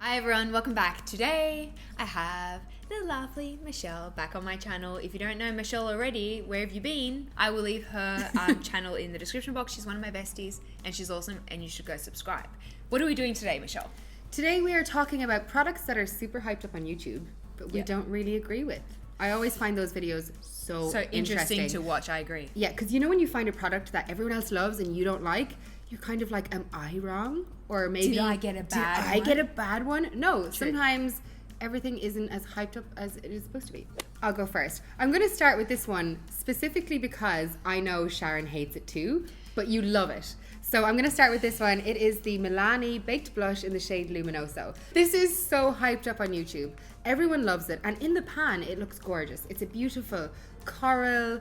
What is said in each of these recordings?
Hi everyone, welcome back. Today I have the lovely Michelle back on my channel. If you don't know Michelle already, where have you been? I will leave her channel in the description box. She's one of my besties and she's awesome and you should go subscribe. What are we doing today, Michelle? Today we are talking about products that are super hyped up on YouTube, but we don't really agree with. I always find those videos so interesting to watch, I agree. Yeah, because you know when you find a product that everyone else loves and you don't like, you're kind of like, am I wrong? Or maybe did I get a bad one? No, True. Sometimes everything isn't as hyped up as it is supposed to be. I'll go first. I'm going to start with this one specifically because I know Sharon hates it too, but you love it. So I'm going to start with this one. It is the Milani Baked Blush in the shade Luminoso. This is so hyped up on YouTube. Everyone loves it. And in the pan, it looks gorgeous. It's a beautiful coral,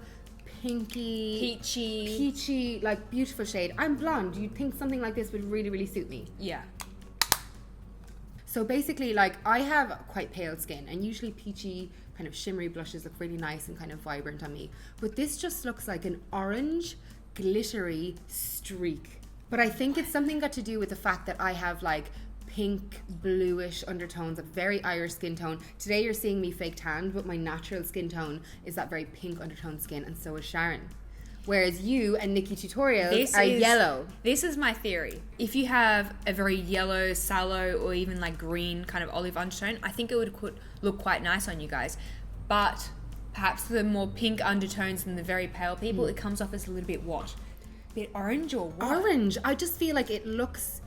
pinky, peachy, like beautiful shade. I'm blonde. You'd think something like this would really, really suit me. Yeah. So basically, like, I have quite pale skin and usually peachy kind of shimmery blushes look really nice and kind of vibrant on me. But this just looks like an orange glittery streak. But I think it's something got to do with the fact that I have like pink bluish undertones, a very Irish skin tone. Today you're seeing me fake tanned, but my natural skin tone is that very pink undertone skin, and so is Sharon. Whereas you and Nikki Tutorials are yellow. This is my theory. If you have a very yellow, sallow, or even like green kind of olive undertone, I think it would look quite nice on you guys. But perhaps the more pink undertones than the very pale people, it comes off as a little bit what? A bit orange or what? Orange. I just feel like it looks...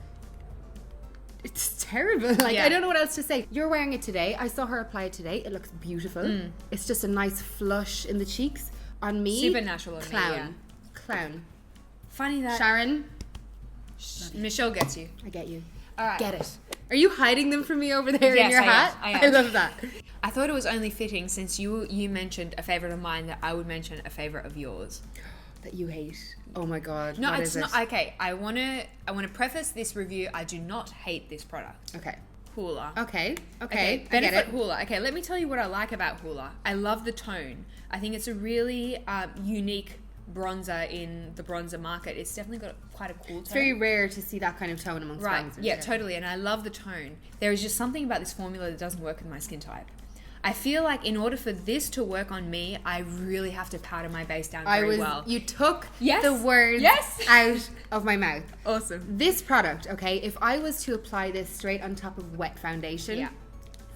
It's terrible. Like, yeah. I don't know what else to say. You're wearing it today. I saw her apply it today. It looks beautiful. It's just a nice flush in the cheeks. On me, super natural on clown. Me, yeah. Clown. Funny that... Sharon. Michelle gets you. I get you. All right. Get it. Are you hiding them from me over there in your hat? I am. I love that. I thought it was only fitting since you mentioned a favorite of mine that I would mention a favorite of yours. That you hate. Oh my god. No, what it's is not. it? Okay, I wanna preface this review. I do not hate this product. Okay. Hoola. Okay. Benefit Hoola. Okay, let me tell you what I like about Hoola. I love the tone. I think it's a really unique bronzer in the bronzer market. It's definitely got quite a cool tone. It's very rare to see that kind of tone amongst bronzers. Yeah, totally. And I love the tone. There is just something about this formula that doesn't work with my skin type. I feel like in order for this to work on me, I really have to powder my base down very well. You took the words out of my mouth. Awesome. This product, okay, if I was to apply this straight on top of wet foundation,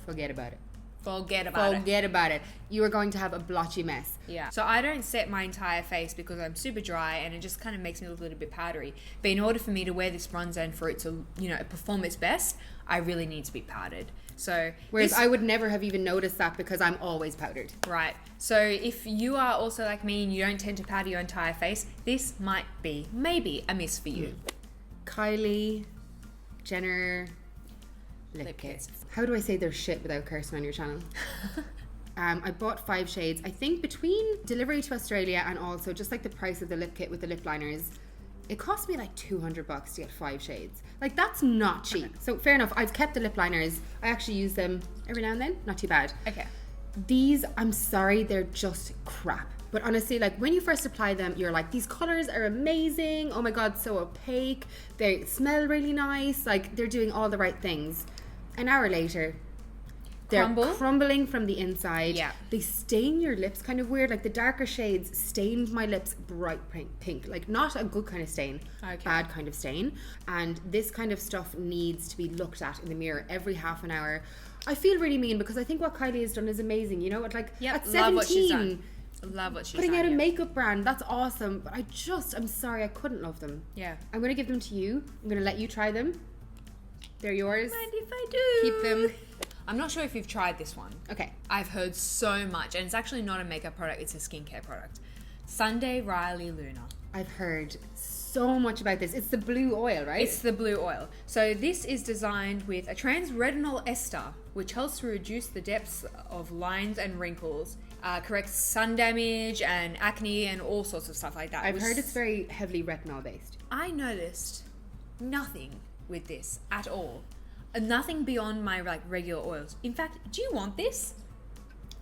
forget about it. Forget about it. You are going to have a blotchy mess. Yeah. So I don't set my entire face because I'm super dry and it just kind of makes me look a little bit powdery. But in order for me to wear this bronzer and for it to, perform its best, I really need to be powdered. So whereas I would never have even noticed that because I'm always powdered. Right. So if you are also like me and you don't tend to powder your entire face, this might be maybe a miss for you. Kylie Jenner lip kits. How do I say their shit without cursing on your channel? I bought 5 shades. I think between delivery to Australia and also just like the price of the lip kit with the lip liners, it cost me like $200 to get 5 shades. Like, that's not cheap. Okay. So fair enough. I've kept the lip liners. I actually use them every now and then. Not too bad. Okay. These, I'm sorry, they're just crap. But honestly, like, when you first apply them, you're like, these colors are amazing. Oh my God, so opaque. They smell really nice. Like, they're doing all the right things. An hour later, they're crumbling from the inside. Yeah. They stain your lips kind of weird. Like, the darker shades stained my lips bright pink. Like, not a good kind of stain. Okay. Bad kind of stain. And this kind of stuff needs to be looked at in the mirror every half an hour. I feel really mean because I think what Kylie has done is amazing. You know, like at 17, love what she's done. Love what she's putting done, out a makeup brand, that's awesome. But I'm sorry, I couldn't love them. Yeah. I'm going to give them to you. I'm going to let you try them. They're yours. Mind if I do? Keep them. I'm not sure if you've tried this one. Okay. I've heard so much, and it's actually not a makeup product, it's a skincare product. Sunday Riley Luna. I've heard so much about this. It's the blue oil, right? It's the blue oil. So this is designed with a trans-retinol ester, which helps to reduce the depths of lines and wrinkles, corrects sun damage and acne and all sorts of stuff like that. I've heard it's very heavily retinol based. I noticed nothing with this at all. Nothing beyond my regular oils. In fact, do you want this?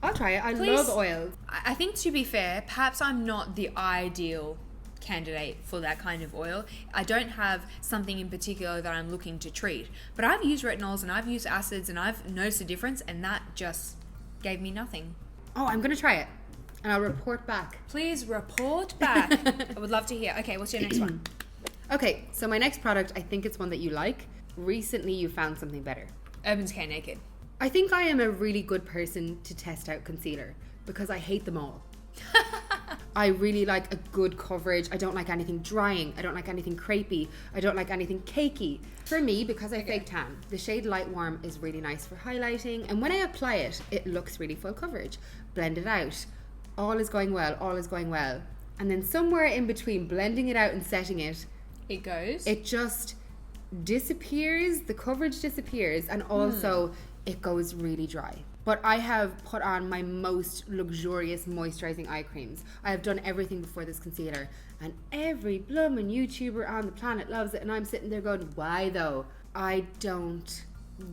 I'll try it. I Please. love oils. I think, to be fair, perhaps I'm not the ideal candidate for that kind of oil. I don't have something in particular that I'm looking to treat, but I've used retinols and I've used acids and I've noticed a difference, and that just gave me nothing. Oh, I'm going to try it and I'll report back. Please report back. I would love to hear. Okay, what's your next one? Okay, so my next product, I think it's one that you like. Recently you found something better. Urban Decay Naked. I think I am a really good person to test out concealer because I hate them all. I really like a good coverage. I don't like anything drying. I don't like anything crepey. I don't like anything cakey. For me, because I fake tan, the shade Light Warm is really nice for highlighting. And when I apply it, it looks really full coverage. Blend it out. All is going well. All is going well. And then somewhere in between blending it out and setting it, it just disappears. The coverage disappears. And also it goes really dry. But I have put on my most luxurious moisturizing eye creams. I have done everything before this concealer, and every bloomin' YouTuber on the planet loves it, and I'm sitting there going, why though? I don't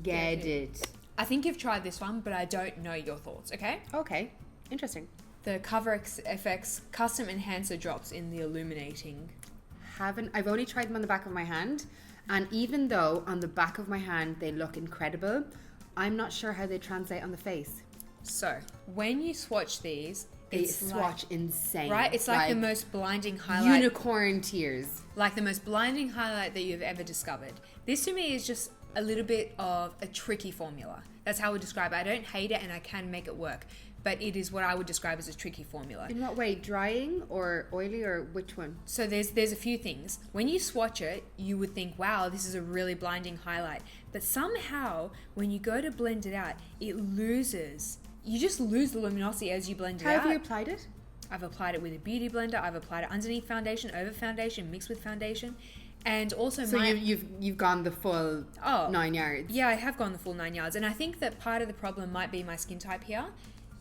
get it. I think you've tried this one, but I don't know your thoughts, okay? Okay, interesting. The Cover FX Custom Enhancer Drops in the Illuminating. I've only tried them on the back of my hand, and even though on the back of my hand they look incredible, I'm not sure how they translate on the face. So, when you swatch these, they swatch insane. Right? It's like the most blinding highlight. Unicorn tears. Like the most blinding highlight that you've ever discovered. This to me is just a little bit of a tricky formula. That's how I would describe it. I don't hate it and I can make it work. But it is what I would describe as a tricky formula. In what way? Drying or oily, or which one? So there's a few things. When you swatch it, you would think, wow, this is a really blinding highlight. But somehow, when you go to blend it out, it loses. You just lose the luminosity as you blend it out. How have you applied it? I've applied it with a beauty blender. I've applied it underneath foundation, over foundation, mixed with foundation. And also you've gone the full 9 yards. Yeah, I have gone the full 9 yards. And I think that part of the problem might be my skin type here.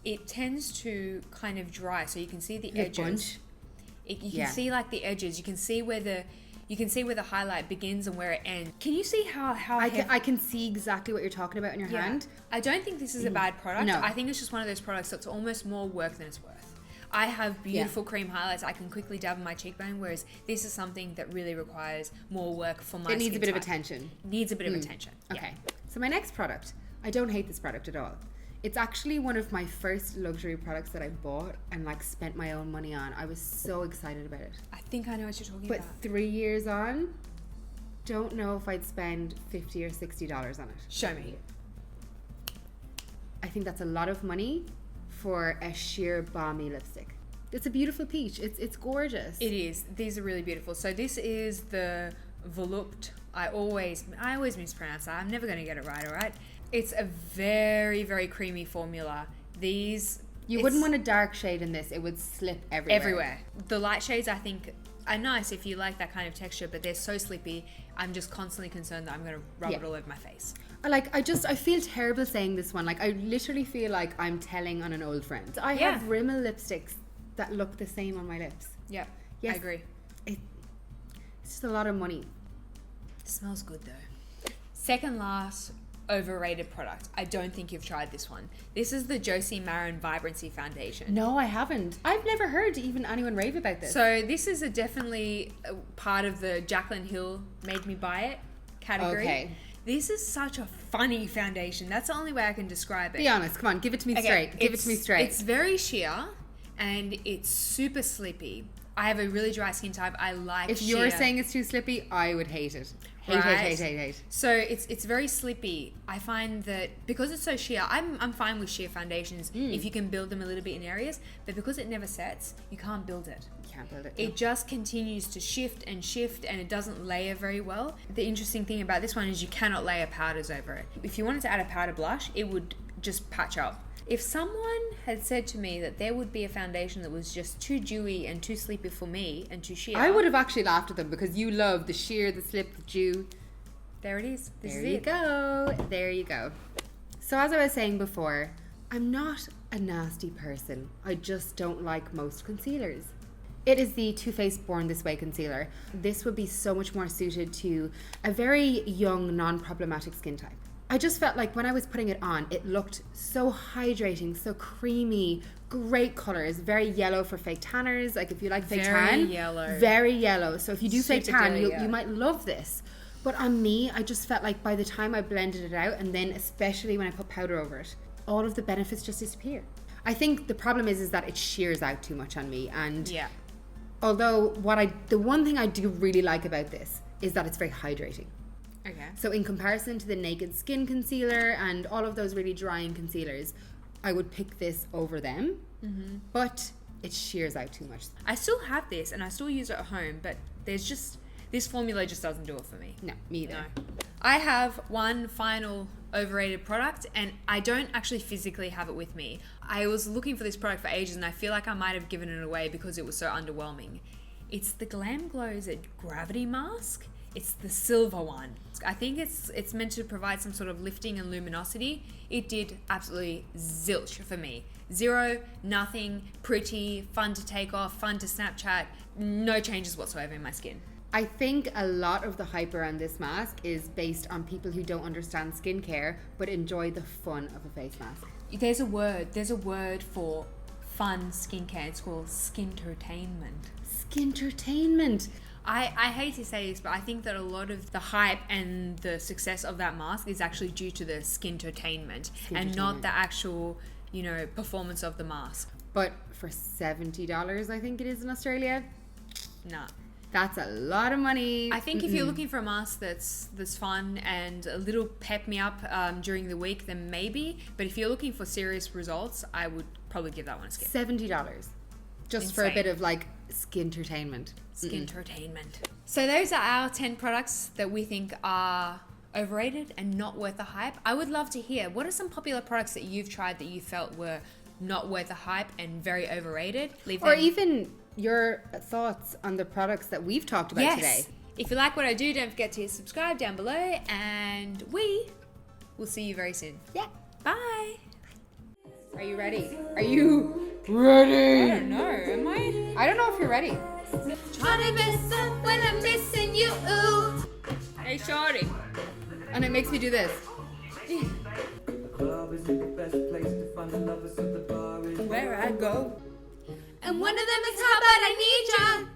It tends to kind of dry, so you can see the edges. You can see like the edges. You can see where the highlight begins and where it ends. Can you see how I can see exactly what you're talking about in your hand. I don't think this is a bad product. No. I think it's just one of those products that's almost more work than it's worth. I have beautiful cream highlights I can quickly dab on my cheekbone, whereas this is something that really requires more work for my skin. It needs a bit of attention. Needs a bit of attention. Okay. So my next product, I don't hate this product at all. It's actually one of my first luxury products that I bought and like spent my own money on. I was so excited about it. I think I know what you're talking about. But 3 years on, don't know if I'd spend $50 or $60 on it. Show me. I think that's a lot of money for a sheer balmy lipstick. It's a beautiful peach. It's gorgeous. It is. These are really beautiful. So this is the Volupte. I always mispronounce that. I'm never going to get it right, all right? It's a very, very creamy formula. You wouldn't want a dark shade in this. It would slip everywhere. The light shades, I think, are nice if you like that kind of texture, but they're so slippy. I'm just constantly concerned that I'm going to rub it all over my face. I feel terrible saying this one. Like, I literally feel like I'm telling on an old friend. I have Rimmel lipsticks that look the same on my lips. Yeah, yes, I agree. It's just a lot of money. It smells good, though. Second last overrated product. I don't think you've tried this one. This is the Josie Maran Vibrancy Foundation. No, I haven't. I've never heard even anyone rave about this. So this is definitely a part of the Jaclyn Hill made me buy it category. Okay. This is such a funny foundation. That's the only way I can describe it. Be honest. Come on. Give it to me straight. Give it to me straight. It's very sheer and it's super slippy. I have a really dry skin type. I like If you're saying it's too slippy, I would hate it. Hate. So it's very slippy. I find that because it's so sheer, I'm fine with sheer foundations if you can build them a little bit in areas, but because it never sets, you can't build it. You can't build it. It just continues to shift and it doesn't layer very well. The interesting thing about this one is you cannot layer powders over it. If you wanted to add a powder blush, it would just patch up. If someone had said to me that there would be a foundation that was just too dewy and too sleepy for me and too sheer, I would have actually laughed at them because you love the sheer, the slip, the dew. There it is. There you go. There you go. So as I was saying before, I'm not a nasty person. I just don't like most concealers. It is the Too Faced Born This Way concealer. This would be so much more suited to a very young, non-problematic skin type. I just felt like when I was putting it on, it looked so hydrating, so creamy, great colors, very yellow for fake tanners. Like if you like fake tan, very yellow. So if you do fake tan, you might love this. But on me, I just felt like by the time I blended it out, and then especially when I put powder over it, all of the benefits just disappear. I think the problem is that it shears out too much on me. And although the one thing I do really like about this is that it's very hydrating. Okay. So in comparison to the Naked Skin concealer and all of those really drying concealers, I would pick this over them. But it shears out too much. I still have this and I still use it at home, but there's just, this formula just doesn't do it for me. No, me either. No. I have one final overrated product and I don't actually physically have it with me. I was looking for this product for ages and I feel like I might have given it away because it was so underwhelming. It's the GLAMGLOW's Gravity Mask. It's the silver one. I think it's meant to provide some sort of lifting and luminosity. It did absolutely zilch for me. Zero, nothing, pretty, fun to take off, fun to Snapchat, no changes whatsoever in my skin. I think a lot of the hype around this mask is based on people who don't understand skincare but enjoy the fun of a face mask. There's a word for fun skincare. It's called skintertainment. Skintertainment. I hate to say this, but I think that a lot of the hype and the success of that mask is actually due to the skintertainment and not the actual, performance of the mask. But for $70, I think it is in Australia. Nah. That's a lot of money. I think if you're looking for a mask that's fun and a little pep me up during the week, then maybe. But if you're looking for serious results, I would probably give that one a skip. $70. Just for a bit of like skintertainment. Skintertainment. So those are our 10 products that we think are overrated and not worth the hype. I would love to hear, what are some popular products that you've tried that you felt were not worth the hype and very overrated? Or even your thoughts on the products that we've talked about today. If you like what I do, don't forget to subscribe down below and we will see you very soon. Yeah. Bye. Are you ready? Are you ready? I don't know. Am I? I don't know if you're ready. Trying to miss up when I'm missing you. Ooh. Hey, shorty. And it makes me do this. Where I go. And one of them is how bad I need ya.